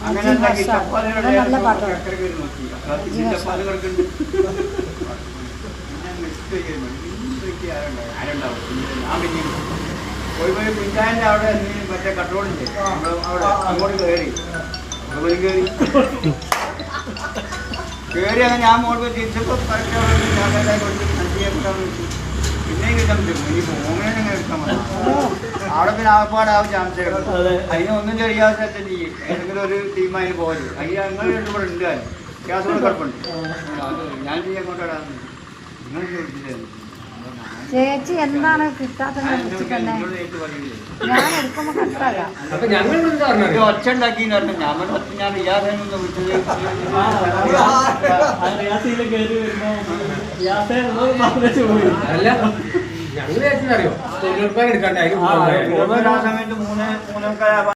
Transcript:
അങ്ങനെ പോയി കുഞ്ചായൻ്റെ അവിടെ മറ്റേ കട്ടോളില്ലേ അവിടെ അങ്ങോട്ട് കയറി കയറി അങ്ങനെ ഞാൻ മോൾക്ക് തിരിച്ചപ്പോൾ പിന്നെയും കിട്ടാൻ പറ്റും ഇനി ഫോമിനെ എങ്ങനെ എടുക്കാൻ പറ്റും അവിടെ പിന്നെ ആപ്പാടാവും ചാൻസ് അതിന് ഒന്നും ചെയ്യാതെ സെറ്റ് ചെയ്യും ഏതെങ്കിലും ഒരു ടീം അതിന് പോകരുത് അതിന് ഞങ്ങൾ രണ്ടും കൂടെ ഉണ്ട് ഗ്യാസ് കൂടെ കുഴപ്പമുണ്ട് ഞാൻ ചെയ്യാൻ കൊണ്ടിടാന്ന് നിങ്ങൾ ചോദിച്ചില്ലായിരുന്നു ചേച്ചി എന്താണ് കിട്ടാത്തത് ഞാൻ എടുക്കുമ്പോ കട്ടാകാം ഒച്ച ഉണ്ടാക്കി ഞാൻ ഇയാസെന്ന് വിളിച്ചത് ഞങ്ങൾ അറിയോ തൊഴിലുറപ്പ് എടുക്കണ്ടേ സമയത്ത് 3:30